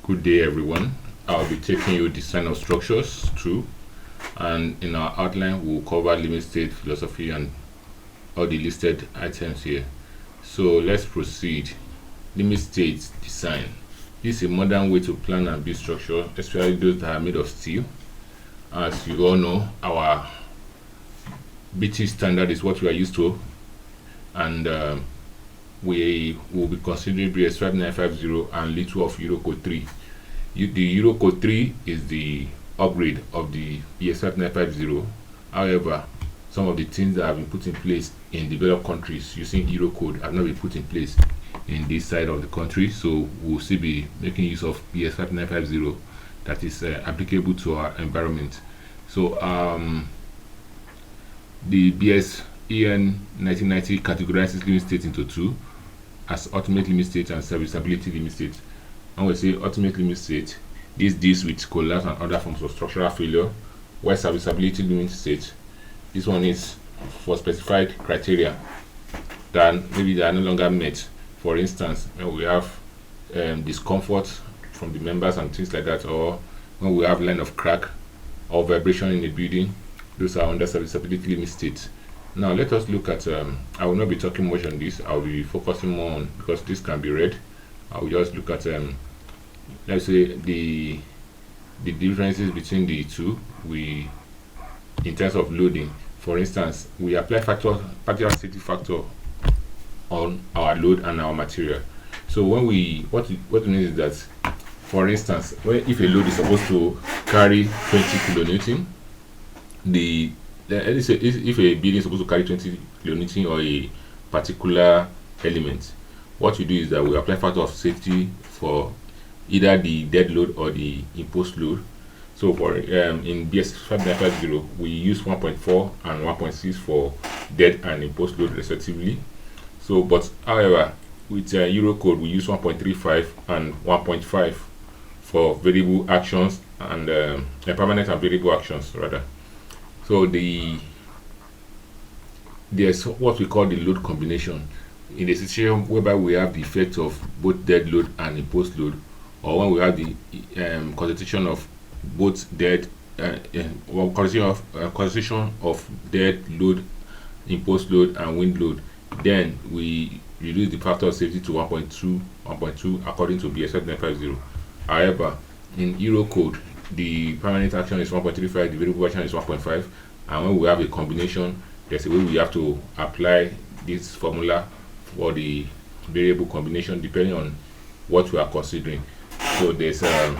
Good day, everyone. I'll be taking you design of structures too, and in our outline, we'll cover limit state philosophy and all the listed items here. So let's proceed. Limit state design. This is a modern way to plan and build structure, especially those that are made of steel. As you all know, our BT standard is what we are used to, and we will be considering BS 5950 and little of Eurocode 3. The Eurocode 3 is the upgrade of the BS 5950. However, some of the things that have been put in place in developed countries using Eurocode have not been put in place in this side of the country. So we'll still be making use of BS 5950 that is applicable to our environment. So the BS EN 1990 categorizes limit state into two, as ultimate limit state and serviceability limit state. When we say ultimate limit state, this deals with collapse and other forms of structural failure, while serviceability limit state, this one is for specified criteria that maybe they are no longer met. For instance, when we have discomfort from the members and things like that, or when we have line of crack or vibration in the building, those are under serviceability limit state. Now let us look at, I will not be talking much on this, I will be focusing more on, because this can be read, I will just look at, let's say, the differences between the two, in terms of loading. For instance, we apply partial safety factor on our load and our material. So when what it means is that, for instance, if a load is supposed to carry 20 kilonewton, let's say if a building is supposed to carry 20 kilonewton or a particular element, what we do is that we apply factor of safety for either the dead load or the imposed load. So for in BS 5950, we use 1.4 and 1.6 for dead and imposed load respectively. So, but however, with Eurocode, we use 1.35 and 1.5 for variable actions and permanent and variable actions rather. So there's what we call the load combination. In a situation whereby we have the effect of both dead load and imposed load, or when we have the concentration of both dead concentration of dead load, imposed load, and wind load, then we reduce the factor of safety to 1.2 according to BS 5950. However, in Eurocode, the permanent action is 1.35, the variable action is 1.5, and when we have a combination, there's a way we have to apply this formula for the variable combination depending on what we are considering. So there's I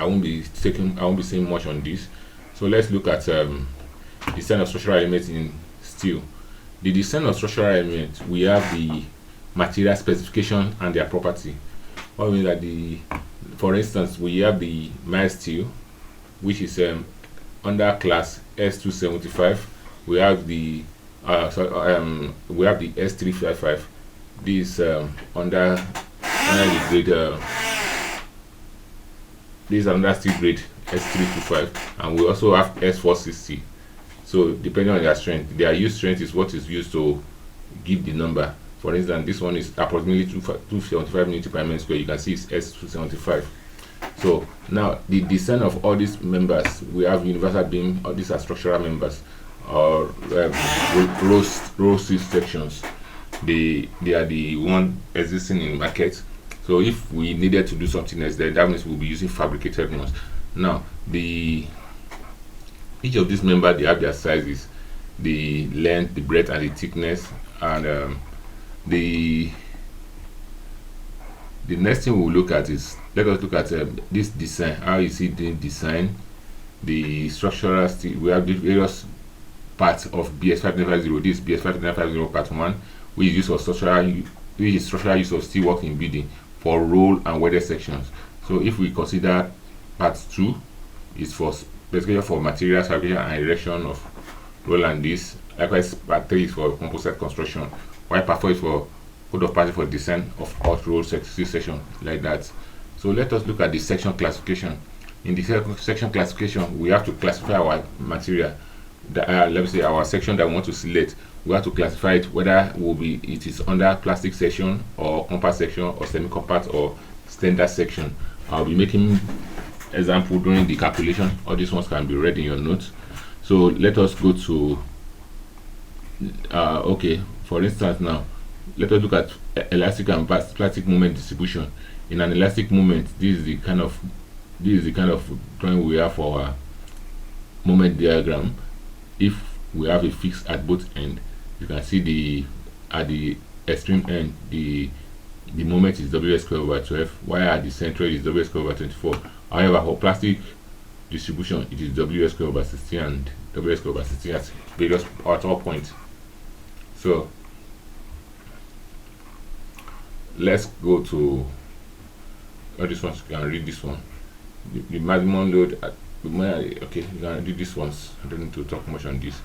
won't be saying much on this. So let's look at design of structural elements in steel. The design of structural elements, we have the material specification and their property. What means that for instance, we have the mild steel, which is under class S275. We have the S355. This under the grade. This is under steel grade S325, and we also have S460. So depending on their strength, their use strength is what is used to give the number. For instance, this one is approximately 275 Newton per mm square. You can see it's S275. So now the design of all these members, we have universal beam. All these are structural members, or row sections. They are the one existing in market. So if we needed to do something else, then that means we'll be using fabricated ones. Now each of these members, they have their sizes, the length, the breadth, and the thickness. And the next thing we'll look at is, let us look at this design. How you see the design, the structural steel. We have the various parts of BS 5950. This BS 5950 part 1, which is used for structural use of steel work in building for roll and welded sections. So if we consider part 2 is for specifically for materials fabrication and erection of roll and disc. Likewise, part 3 is for composite construction, while part 4 is for code of practice for design of hot roll section, like that. So let us look at the section classification. In the section classification, we have to classify our material. Let's say our section that we want to select, we have to classify it whether it is under plastic section or compact section or semi-compact or slender section. I'll be making example during the calculation. All these ones can be read in your notes. So let us go to okay, for instance, now let us look at elastic and plastic moment distribution. In an elastic moment, this is the kind of drawing we have for our moment diagram. If we have a fix at both ends, you can see at the extreme end the moment is ws squared over 12, while at the center is ws squared over 24. However, for plastic distribution, it is ws squared over 16 and ws squared over 16 at various all points. So let's go to all these ones. You can read this one. The maximum load at okay, you can read this ones. I don't need to talk much on this.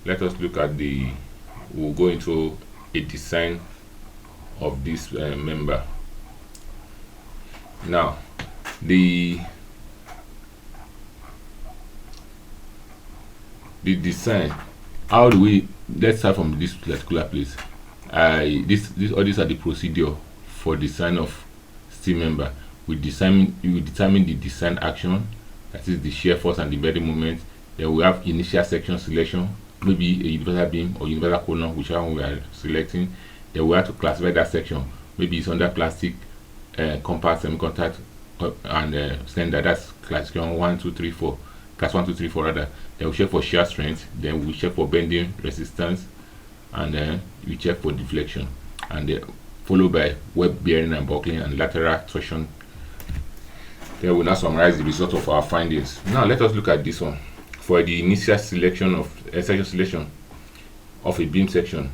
Let us look at we'll go into a design of this member. Now the design, how do we, let's start from this particular place. All these are the procedure for design of steel member. We determine the design action, that is the shear force and the bending moment. Then we have initial section selection, maybe a universal beam or universal column, whichever one we are selecting. Then we have to classify that section. Maybe it's under plastic, compact, semi-contact, and slender. That's classification 1, 2, 3, 4. Class 1, 2, 3, 4 rather. Then we check for shear strength. Then we check for bending resistance, and then we check for deflection, and followed by web bearing and buckling and lateral torsion. Then we'll now summarize the result of our findings. Now let us look at this one. For the initial selection of section selection of a beam section,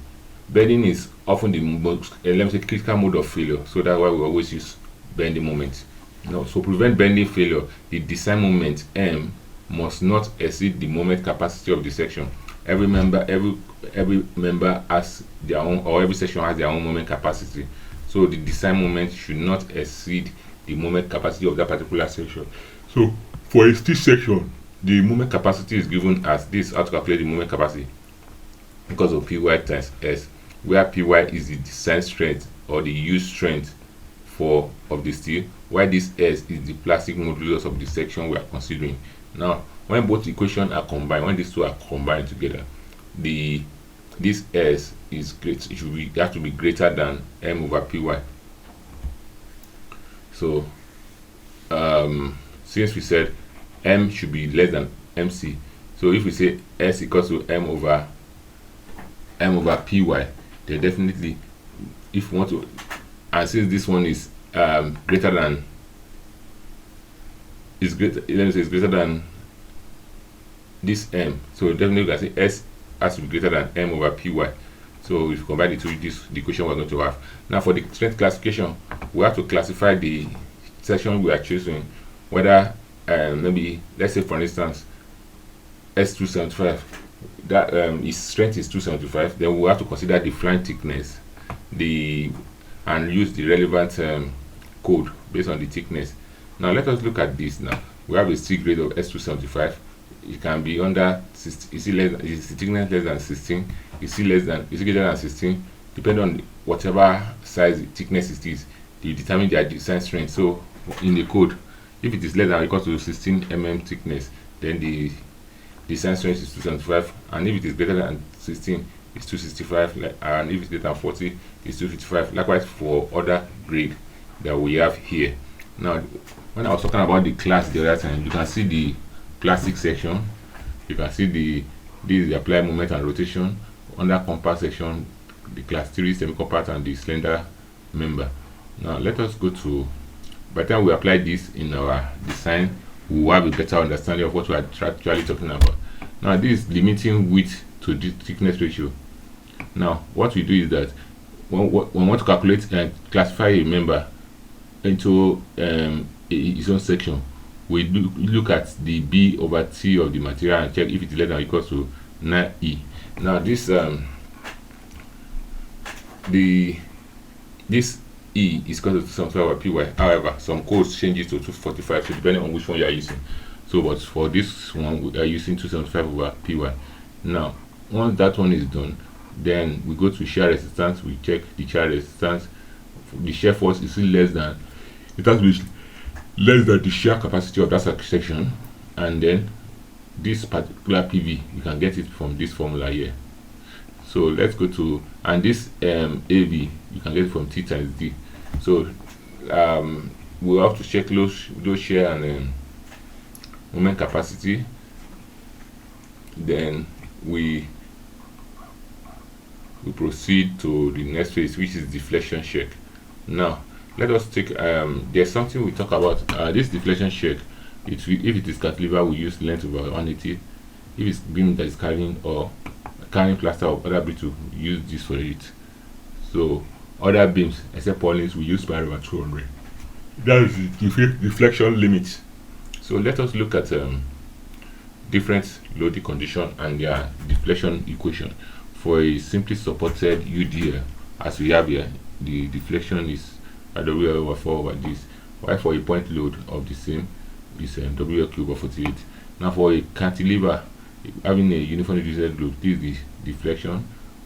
bending is often the most critical mode of failure. So that's why we always use bending moment. Now, so prevent bending failure, the design moment M must not exceed the moment capacity of the section. Every member has their own, or every section has their own moment capacity. So the design moment should not exceed the moment capacity of that particular section. So for a steel section, the moment capacity is given as this. How to calculate the moment capacity? Because of Py times S, where Py is the design strength or the used strength of the steel, while this S is the plastic modulus of the section we are considering. Now, when both equations are combined, when these two are combined together, this S is great. It has to be greater than M over Py. So since we said M should be less than MC, so if we say S equals to M over Py, then definitely, if we want to, and since this one is greater than, let me say it's greater than this M, so definitely we can say S has to be greater than M over Py. So if you combine the two, the equation we're going to have. Now for the strength classification, we have to classify the section we are choosing, whether maybe, let's say for instance S275, that its strength is 275. Then we have to consider the flange thickness, and use the relevant code based on the thickness. Now let us look at this. Now we have a steel grade of S275. It can be under 60. Is the thickness less than 16? Is greater than 16? Depending on whatever size thickness it is, you determine their design strength. So in the code, if it is less than or equal to 16 mm thickness, then the design strength is 275, and if it is greater than 16, it's 265, and if it's greater than 40, it's 255. Likewise for other grade that we have here. Now, when I was talking about the class the other time, you can see the plastic section. You can see this is the applied moment and rotation. Under compact section, the class 3 semi-compact and the slender member. Now let us go to, by the time we apply this in our design, we will have a better understanding of what we are actually talking about. Now this is limiting width to the thickness ratio. Now what we do is that when we want to calculate and classify a member into its own section, we look at the B over T of the material and check if it is less than or equal to 9E. Now this E is equal to some over Py. However, some codes change it to 245, so depending on which one you are using. So but for this one, we are using 275 over Py. Now once that one is done, then we go to shear resistance. We check the shear resistance. The shear force is still less than it has to be less than the shear capacity of that section, and then this particular PV, you can get it from this formula here. So let's go to, and this AV, you can get it from T times D. So we'll have to check load shear and moment capacity. Then we proceed to the next phase, which is deflection check. Now let us take there's something we talk about, this deflection check. If it is cantilever, we use length over 180. If it's beam that is carrying plaster or other brittle, we use this for it. So other beams except purlins, we use pi over 200. That is the deflection limit. So let us look at different loading condition and their deflection equation. For a simply supported UDL, as we have here, the deflection is WL over 4 over this, while for a point load of the same is WL cube over 48. Now for a cantilever having a uniformly distributed load, this is the deflection,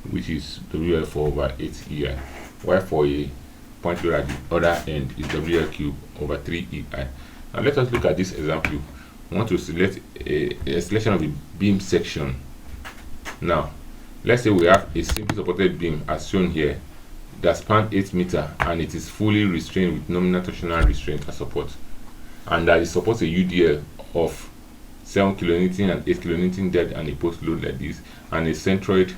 which is WL 4 over 8 EI, while for a point load at the other end is WL cube over 3 EI. Now let us look at this example. We want to select a selection of a beam section. Now let's say we have a simply supported beam as shown here that spans 8 meters and it is fully restrained with nominal torsional restraint as support, and that it supports a UDL of 7 kN and 8 kN dead and a post load like this, and a centroid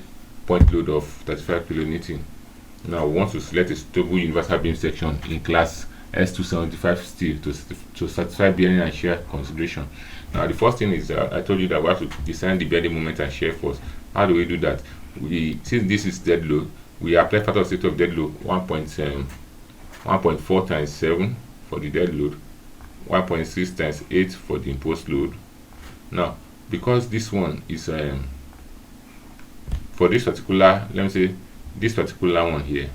point load of 35 kN. Now we want to select a stable universal beam section in class S275 steel to satisfy bearing and shear consideration. Now the first thing is I told you that we have to design the bearing moment and shear force. How do we do that? Since this is dead load, we apply factor of safety of dead load 1.4 times 7 for the dead load, 1.6 times 8 for the imposed load. Now because this one is for this particular, let me say this particular one here,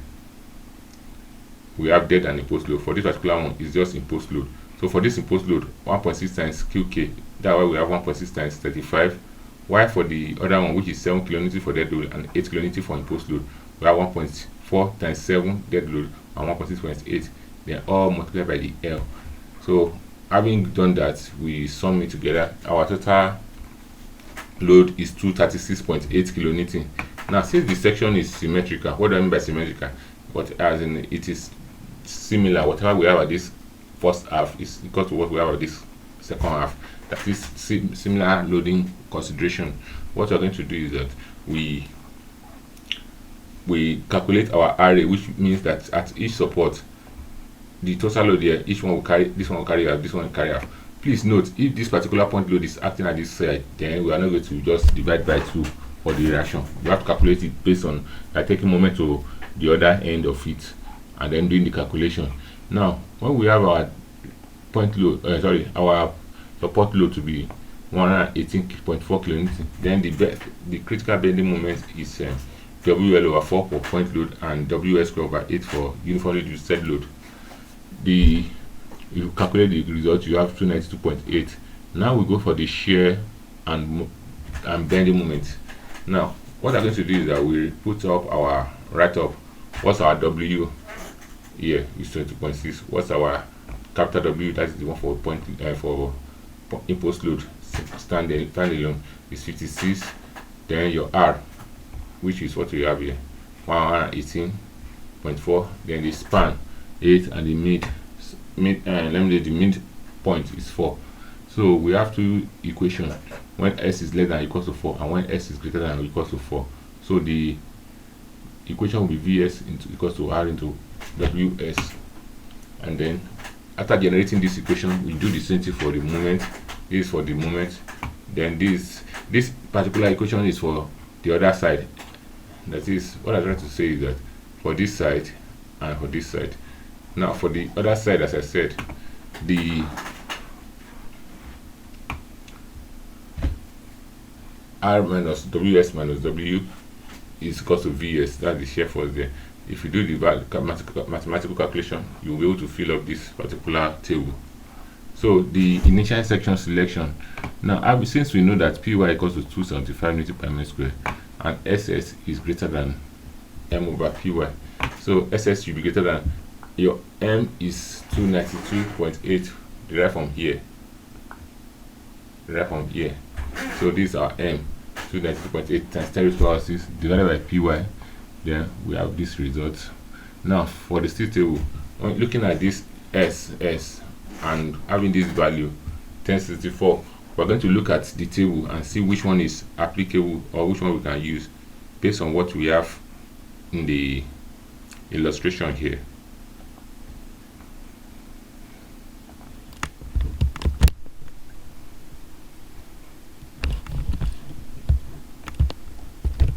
we have dead and imposed load. For this particular one is just imposed load. So for this imposed load, 1.6 times QK, that way we have 1.6 times 35. While for the other one, which is 7 kN for dead load and 8 kN for imposed load, we have 1.4 times 7 dead load and 1.6 times 8. They're all multiplied by the L. So having done that, we sum it together. Our total load is 236.8 kN. Now since the section is symmetrical, what do I mean by symmetrical? But as in it is similar, whatever we have at this first half is equal to what we have at this second half. That is similar loading consideration. What we're going to do is that we calculate our array, which means that at each support, the total load here, each one will carry, this one will carry out, this one will carry out. Please note, if this particular point load is acting at this side, then we are not going to just divide by 2 for the reaction. We have to calculate it based on taking moment to the other end of it and then doing the calculation. Now when we have our point load, our support load to be 118.4 kN, then the critical bending moment is WL over 4 for point load and WS over 8 for uniformly distributed load. If you calculate the result, you have 292.8. Now we go for the shear and bending moment. Now what I'm going to do is that we put up our write-up. What's our W here is 20.6. What's our capital W, that is the one for point for imposed load standing alone, is 56. Then your R, which is what we have here, 118.4. Then the span 8 and the mid point is 4. So we have two equations when S is less than or equal to 4 and when S is greater than or equal to 4. So the equation will be Vs equals to R into Ws, and then after generating this equation, we do the same thing for the moment. This is for the moment. Then this particular equation is for the other side. That is what I'm trying to say is that for this side and for this side. Now for the other side, as I said, the R minus Ws minus W is equal to Vs. That's the shear force there. If you do the mathematical calculation, you'll be able to fill up this particular table. So the initial section selection. Now since we know that Py equals to 275 Newton per meter square and Ss is greater than M over Py, so Ss should be greater than your M is 292.8 derived from here. So this is our M, 292.8 times 10 raised to the power 6 divided by Py. Then we have this result. Now for the state table, looking at this S and having this value 1064, we're going to look at the table and see which one is applicable or which one we can use based on what we have in the illustration here.